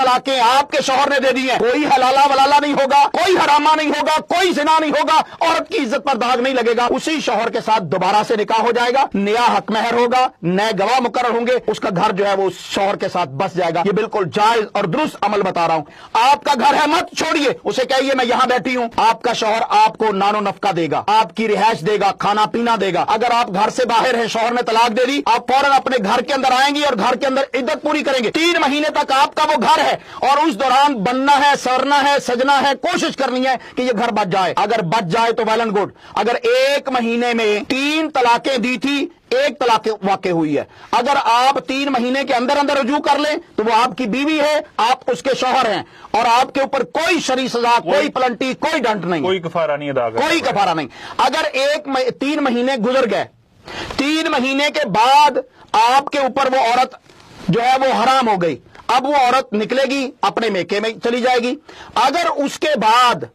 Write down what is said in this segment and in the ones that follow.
तलाकें आपके शौहर ने दे दी हैं, कोई हलाला वलाला नहीं होगा, कोई हरामा नहीं होगा, कोई जिना नहीं होगा, औरत की इज्जत पर दाग नहीं लगेगा, उसी शौहर के साथ दोबारा से निकाह हो जाएगा, नया हक महर होगा, नए गवाह मुकर्रर होंगे, उसका घर जो है वो शौहर के साथ बस जाएगा। ये बिल्कुल जायज और दुरुस्त अमल बता रहा हूं। आपका घर है, मत छोड़िए, उसे कहिए मैं यहां बैठी हूं। आपका शौहर आपको नानो नफका देगा, आपकी रिहाइश देगा, खाना पीना देगा। अगर आप घर से बाहर हैं, शौहर ने तलाक दे दी, आप फौरन अपने घर के अंदर आएंगी और घर के अंदर इद्दत पूरी करेंगे। 3 महीने तक आपका वो घर है और उस दौरान बनना है, सरना है, सजना है, कोशिश करनी है कि ये घर बच जाए। अगर बच जाए तो वेल एंड गुड। अगर 1 महीने में 3 तलाकें दी थी, 1 तलाक वाक़ई हुई है, अगर आप 3 महीने के अंदर अंदर रुजू कर लें तो वो आपकी बीवी है, आप उसके शौहर हैं और आपके ऊपर कोई शरई सजा, कोई प्लंटी, कोई दंड नहीं, कोई कफारा नहीं अदा, कोई कफारा नहीं। अगर 3 महीने गुजर गए, 3 महीने के बाद आपके ऊपर वो औरत जो है वो हराम हो गई, अब वो औरत निकलेगी, अपने मेके में चली जाएगी। अगर उसके बाद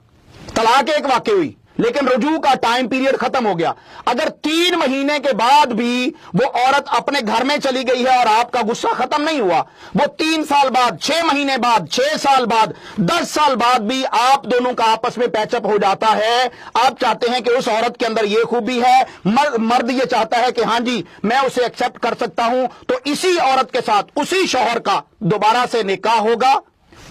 तलाक 1 वाक़ई हुई लेकिन रुजू का टाइम पीरियड खत्म हो गया, अगर 3 महीने के बाद भी वो औरत अपने घर में चली गई है और आपका गुस्सा खत्म नहीं हुआ, वो 3 साल बाद, 6 महीने बाद, 6 साल बाद, 10 साल बाद भी आप दोनों का आपस में पैचअप हो जाता है, आप चाहते हैं कि उस औरत के अंदर ये खूबी है, मर्द ये चाहता है कि हां जी मैं उसे एक्सेप्ट कर सकता हूं, तो इसी औरत के साथ उसी शौहर का दोबारा से निकाह होगा।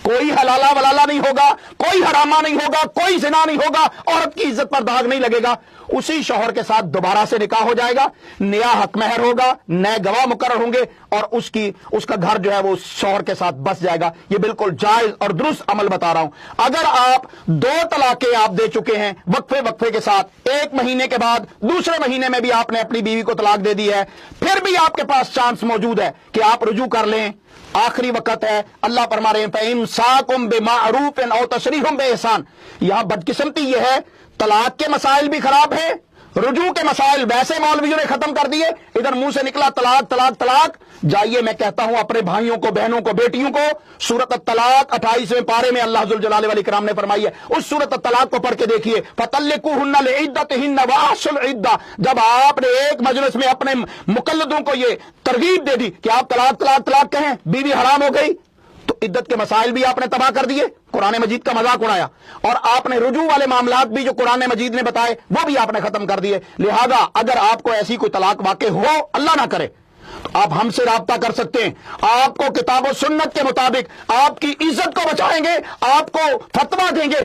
कोई हलाला वलाला नहीं होगा, कोई हरामा नहीं होगा, कोई जिना नहीं होगा, औरत की इज्जत पर दाग नहीं लगेगा, उसी शौहर के साथ दोबारा से निकाह हो जाएगा, नया हक महर होगा, नए गवाह मुकर्रर होंगे और उसका घर जो है वो शौहर के साथ बस जाएगा। ये बिल्कुल जायज और दुरुस्त अमल बता रहा हूं। अगर आप 2 तलाकें आप दे चुके हैं वक्फे के साथ, 1 महीने के बाद दूसरे महीने में भी आपने अपनी बीवी को तलाक दे दी है, फिर भी आपके पास चांस मौजूद है कि आप रुजू कर लें, आखिरी वक्त है। अल्लाह फरमा रहे हैं इमसाकुम बिमारूफिन औ तशरीहुम बिइहसान। यहां बदकिस्मती यह है, तलाक के मसाइल भी खराब है, रुजू के मसाइल वैसे मौलवियों ने खत्म कर दिए, इधर मुंह से निकला तलाक तलाक तलाक। जाइए मैं कहता हूं अपने भाइयों को, बहनों को, बेटियों को, सूरत तलाक 28वें पारे में अल्लाह जुल जलाले वल इकराम ने फरमाई है, उस सूरत तलाक को पढ़ के देखिए। फतल्लिकुहुन्ना लिइद्दतिहिन्ना व अहसिल इद्दा। जब आपने एक मजलिस में अपने मुकल्लदों को ये तरगीब दे दी कि आप तलाक तलाक तलाक कहें, बीवी हराम हो गई, तो इद्दत के मसाइल भी आपने तबाह कर दिए, कुरान मजीद का मजाक उड़ाया, और आपने रुजू वाले मामलात भी जो कुरान मजीद ने बताए वो भी आपने खत्म कर दिए। लिहाजा अगर आपको ऐसी कोई तलाक वाक़ई हो, अल्लाह ना करे, तो आप हमसे राब्ता कर सकते हैं। आपको किताब और सुन्नत के मुताबिक आपकी इज्जत को बचाएंगे, आपको फतवा देंगे।